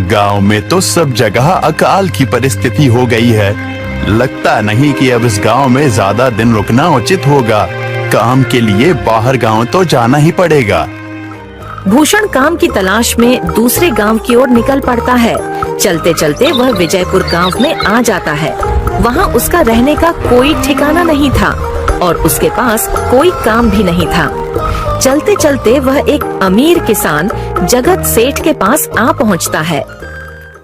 गांव में तो सब जगह अकाल की परिस्थिति हो गई है। लगता नहीं कि अब इस गांव में ज्यादा दिन रुकना उचित होगा। काम के लिए बाहर गांव तो जाना ही पड़ेगा। भूषण काम की तलाश में दूसरे गांव की ओर निकल पड़ता है। चलते चलते वह विजयपुर गांव में आ जाता है। वहां उसका रहने का कोई ठिकाना नहीं था और उसके पास कोई काम भी नहीं था। चलते चलते वह एक अमीर किसान जगत सेठ के पास आ पहुंचता है।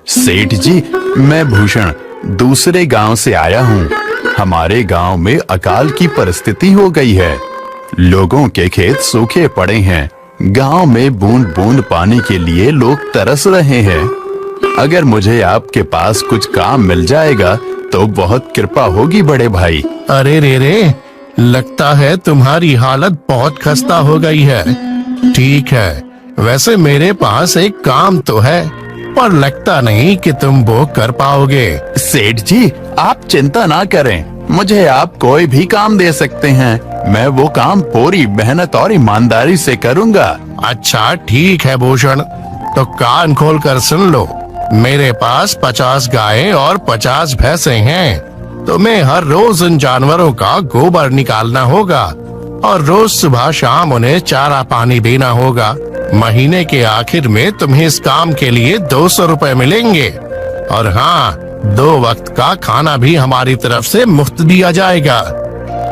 सेठ जी, मैं भूषण दूसरे गांव से आया हूँ। हमारे गांव में अकाल की परिस्थिति हो गई है। लोगों के खेत सूखे पड़े हैं। गांव में बूंद बूंद पानी के लिए लोग तरस रहे हैं। अगर मुझे आपके पास कुछ काम मिल जाएगा तो बहुत कृपा होगी बड़े भाई। अरे रे, लगता है तुम्हारी हालत बहुत खस्ता हो गई है। ठीक है, वैसे मेरे पास एक काम तो है, पर लगता नहीं कि तुम वो कर पाओगे। सेठ जी, आप चिंता ना करें। मुझे आप कोई भी काम दे सकते हैं। मैं वो काम पूरी मेहनत और ईमानदारी से करूंगा। अच्छा ठीक है भूषण, तो कान खोल कर सुन लो। मेरे पास 50 गायें और 50 भैंसे हैं। तुम्हें हर रोज उन जानवरों का गोबर निकालना होगा और रोज सुबह शाम उन्हें चारा पानी देना होगा। महीने के आखिर में तुम्हें इस काम के लिए 200 रुपए मिलेंगे। और हाँ, 2 वक्त का खाना भी हमारी तरफ से मुफ्त दिया जाएगा।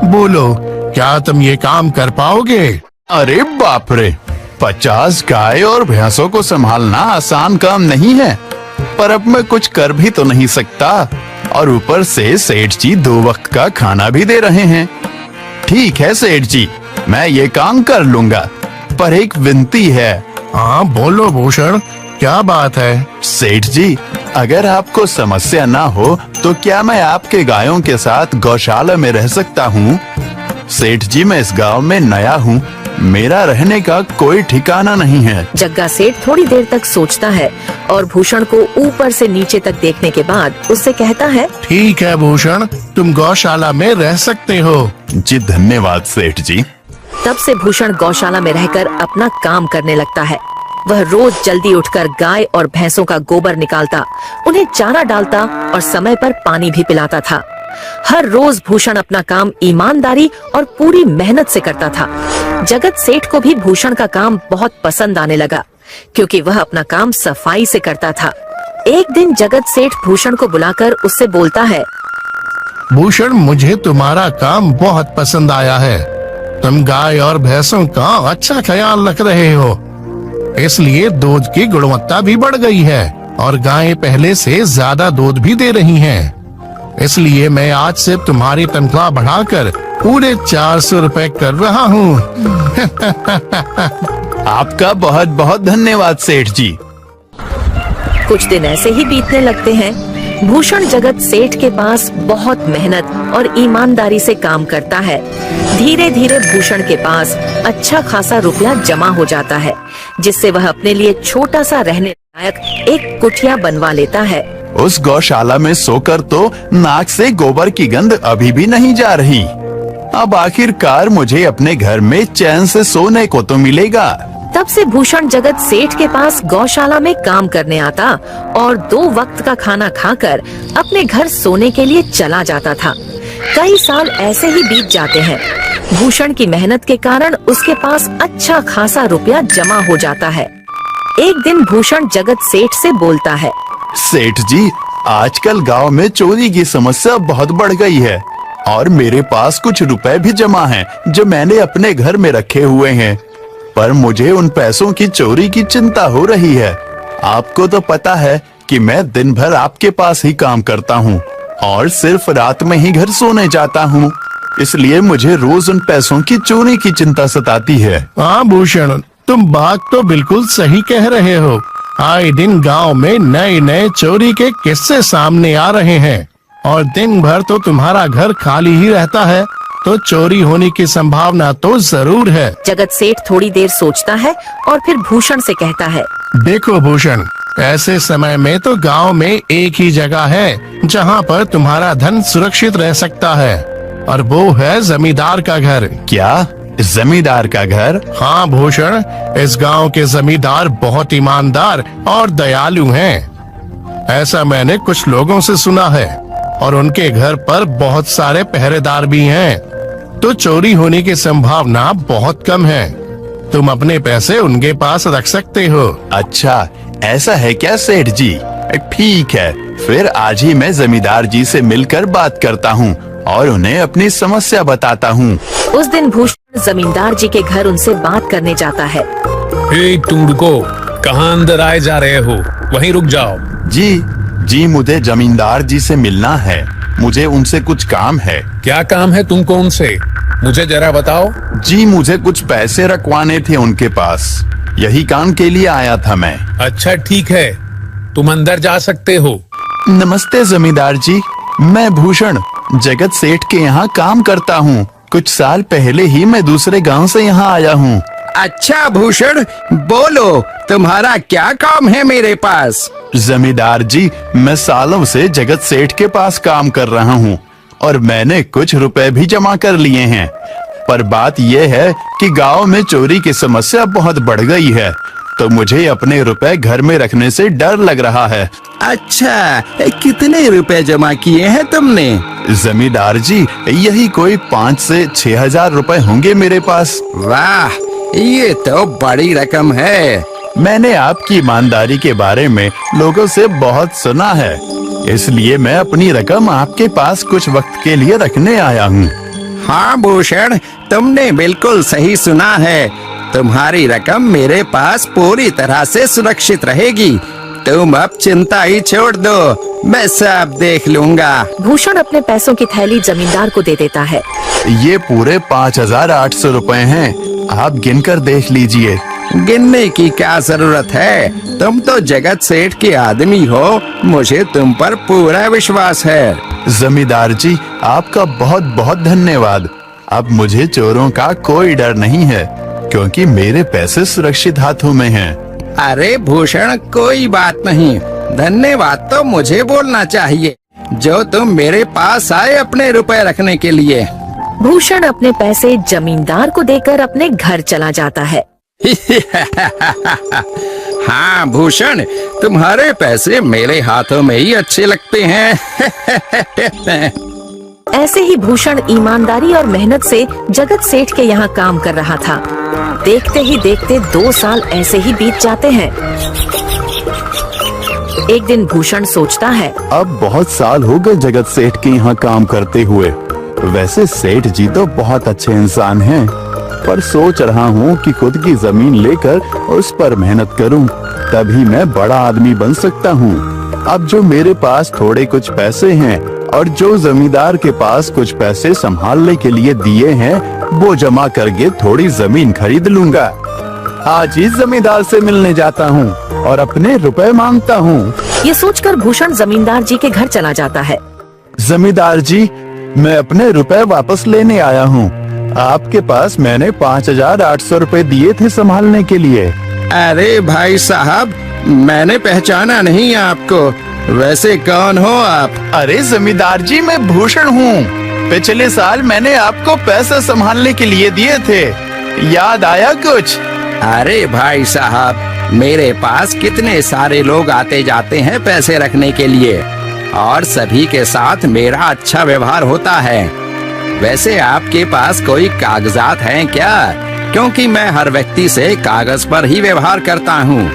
बोलो, क्या तुम ये काम कर पाओगे? अरे बाप रे, 50 गाय और भैंसों को संभालना आसान काम नहीं है। पर अब मैं कुछ कर भी तो नहीं सकता और ऊपर से सेठ जी 2 वक्त का खाना भी दे रहे हैं। ठीक है सेठ जी, मैं ये काम कर लूंगा, पर एक विनती है। हाँ बोलो भूषण, क्या बात है? सेठ जी, अगर आपको समस्या ना हो तो क्या मैं आपके गायों के साथ गौशाला में रह सकता हूँ? सेठ जी, मैं इस गांव में नया हूँ। मेरा रहने का कोई ठिकाना नहीं है। जग्गा सेठ थोड़ी देर तक सोचता है और भूषण को ऊपर से नीचे तक देखने के बाद उससे कहता है, ठीक है भूषण, तुम गौशाला में रह सकते हो। जी धन्यवाद सेठ जी। तब से भूषण गौशाला में रहकर अपना काम करने लगता है। वह रोज जल्दी उठकर गाय और भैंसों का गोबर निकालता, उन्हें चारा डालता और समय पर पानी भी पिलाता था। हर रोज भूषण अपना काम ईमानदारी और पूरी मेहनत से करता था। जगत सेठ को भी भूषण का काम बहुत पसंद आने लगा, क्योंकि वह अपना काम सफाई से करता था। एक दिन जगत सेठ भूषण को बुलाकर उससे बोलता है, भूषण, मुझे तुम्हारा काम बहुत पसंद आया है। तुम गाय और भैंसों का अच्छा ख्याल रख रहे हो, इसलिए दूध की गुणवत्ता भी बढ़ गई है और गायें पहले से ज्यादा दूध भी दे रही हैं। इसलिए मैं आज से तुम्हारी तनख्वाह बढ़ाकर पूरे 400 रुपए कर रहा हूँ। आपका बहुत बहुत धन्यवाद सेठ जी। कुछ दिन ऐसे ही बीतने लगते हैं। भूषण जगत सेठ के पास बहुत मेहनत और ईमानदारी से काम करता है। धीरे धीरे भूषण के पास अच्छा खासा रुपया जमा हो जाता है, जिससे वह अपने लिए छोटा सा रहने लायक एक कुटिया बनवा लेता है। उस गौशाला में सोकर तो नाक से गोबर की गंध अभी भी नहीं जा रही। अब आखिरकार मुझे अपने घर में चैन से सोने को तो मिलेगा। तब से भूषण जगत सेठ के पास गौशाला में काम करने आता और 2 वक्त का खाना खाकर अपने घर सोने के लिए चला जाता था। कई साल ऐसे ही बीत जाते हैं। भूषण की मेहनत के कारण उसके पास अच्छा खासा रुपया जमा हो जाता है। एक दिन भूषण जगत सेठ से बोलता है, सेठ जी, आजकल गांव में चोरी की समस्या बहुत बढ़ गई है और मेरे पास कुछ रुपए भी जमा हैं जो मैंने अपने घर में रखे हुए हैं, पर मुझे उन पैसों की चोरी की चिंता हो रही है। आपको तो पता है कि मैं दिन भर आपके पास ही काम करता हूँ और सिर्फ रात में ही घर सोने जाता हूँ, इसलिए मुझे रोज उन पैसों की चोरी की चिंता सताती है। हाँ भूषण, तुम बात तो बिल्कुल सही कह रहे हो। आए दिन गांव में नए नए चोरी के किस्से सामने आ रहे हैं और दिन भर तो तुम्हारा घर खाली ही रहता है, तो चोरी होने की संभावना तो जरूर है। जगत सेठ थोड़ी देर सोचता है और फिर भूषण से कहता है, देखो भूषण, ऐसे समय में तो गांव में एक ही जगह है जहां पर तुम्हारा धन सुरक्षित रह सकता है। और वो है जमींदार का घर। क्या जमींदार का घर? हाँ भूषण, इस गांव के जमींदार बहुत ईमानदार और दयालु हैं। ऐसा मैंने कुछ लोगों से सुना है और उनके घर पर बहुत सारे पहरेदार भी हैं, तो चोरी होने की संभावना बहुत कम है। तुम अपने पैसे उनके पास रख सकते हो। अच्छा, ऐसा है क्या सेठ जी? ठीक है, फिर आज ही मैं जमींदार जी से मिलकर बात करता हूँ और उन्हें अपनी समस्या बताता हूँ। उस दिन भूषण जमींदार जी के घर उनसे बात करने जाता है। हे तुम रुको, कहाँ अंदर आए जा रहे हो? वहीं रुक जाओ। जी, मुझे जमींदार जी से मिलना है। मुझे उनसे कुछ काम है। क्या काम है तुमको उनसे? मुझे जरा बताओ। जी, मुझे कुछ पैसे रखवाने थे उनके पास, यही काम के लिए आया था मैं। अच्छा ठीक है, तुम अंदर जा सकते हो। नमस्ते जमींदार जी, मैं भूषण जगत सेठ के यहाँ काम करता हूँ। कुछ साल पहले ही मैं दूसरे गांव से यहाँ आया हूँ। अच्छा भूषण, बोलो तुम्हारा क्या काम है मेरे पास? जमींदार जी, मैं सालों से जगत सेठ के पास काम कर रहा हूँ और मैंने कुछ रुपए भी जमा कर लिए हैं। पर बात यह है कि गांव में चोरी की समस्या बहुत बढ़ गई है, तो मुझे अपने रुपए घर में रखने से डर लग रहा है। अच्छा, कितने रुपए जमा किए हैं तुमने? जमींदार जी, यही कोई 5 से 6 हजार रुपए होंगे मेरे पास। वाह, ये तो बड़ी रकम है। मैंने आपकी ईमानदारी के बारे में लोगों से बहुत सुना है, इसलिए मैं अपनी रकम आपके पास कुछ वक्त के लिए रखने आया हूँ। हाँ भूषण, तुमने बिल्कुल सही सुना है। तुम्हारी रकम मेरे पास पूरी तरह से सुरक्षित रहेगी। तुम अब चिंता ही छोड़ दो, मैं सब देख लूंगा। भूषण अपने पैसों की थैली जमींदार को दे देता है। ये पूरे 5,800 रुपए हैं, आप गिनकर देख लीजिए। गिनने की क्या जरूरत है? तुम तो जगत सेठ के आदमी हो, मुझे तुम पर पूरा विश्वास है। जमींदार जी, आपका बहुत बहुत धन्यवाद। अब मुझे चोरों का कोई डर नहीं है, क्योंकि मेरे पैसे सुरक्षित हाथों में हैं। अरे भूषण, कोई बात नहीं, धन्यवाद तो मुझे बोलना चाहिए, जो तुम मेरे पास आए अपने रुपए रखने के लिए। भूषण अपने पैसे जमींदार को देकर अपने घर चला जाता है। हाँ भूषण, तुम्हारे पैसे मेरे हाथों में ही अच्छे लगते हैं। ऐसे ही भूषण ईमानदारी और मेहनत से जगत सेठ के यहाँ काम कर रहा था। देखते ही देखते 2 साल ऐसे ही बीत जाते हैं। एक दिन भूषण सोचता है, अब बहुत साल हो गए जगत सेठ के यहाँ काम करते हुए। वैसे सेठ जी तो बहुत अच्छे इंसान हैं, पर सोच रहा हूँ कि खुद की जमीन लेकर उस पर मेहनत करूँ, तभी मैं बड़ा आदमी बन सकता हूँ। अब जो मेरे पास थोड़े कुछ पैसे हैं और जो जमींदार के पास कुछ पैसे संभालने के लिए दिए हैं, वो जमा करके थोड़ी जमीन खरीद लूंगा। आज ही जमींदार से मिलने जाता हूँ और अपने रुपए मांगता हूँ। ये सोचकर भूषण जमींदार जी के घर चला जाता है। जमींदार जी, मैं अपने रुपए वापस लेने आया हूँ। आपके पास मैंने 5,800 रुपए दिए थे संभालने के लिए। अरे भाई साहब, मैंने पहचाना नहीं आपको, वैसे कौन हो आप? अरे जमींदार जी, मैं भूषण हूँ। पिछले साल मैंने आपको पैसे संभालने के लिए दिए थे, याद आया कुछ? अरे भाई साहब, मेरे पास कितने सारे लोग आते जाते हैं पैसे रखने के लिए, और सभी के साथ मेरा अच्छा व्यवहार होता है। वैसे आपके पास कोई कागजात हैं क्या? क्योंकि मैं हर व्यक्ति से कागज पर ही व्यवहार करता हूँ।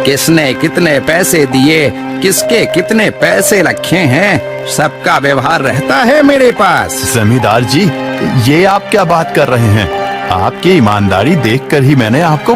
किसने कितने पैसे दिए, किसके कितने पैसे रखे हैं, सबका व्यवहार रहता है मेरे पास। जमींदार जी, ये आप क्या बात कर रहे हैं? आपकी ईमानदारी देखकर ही मैंने आपको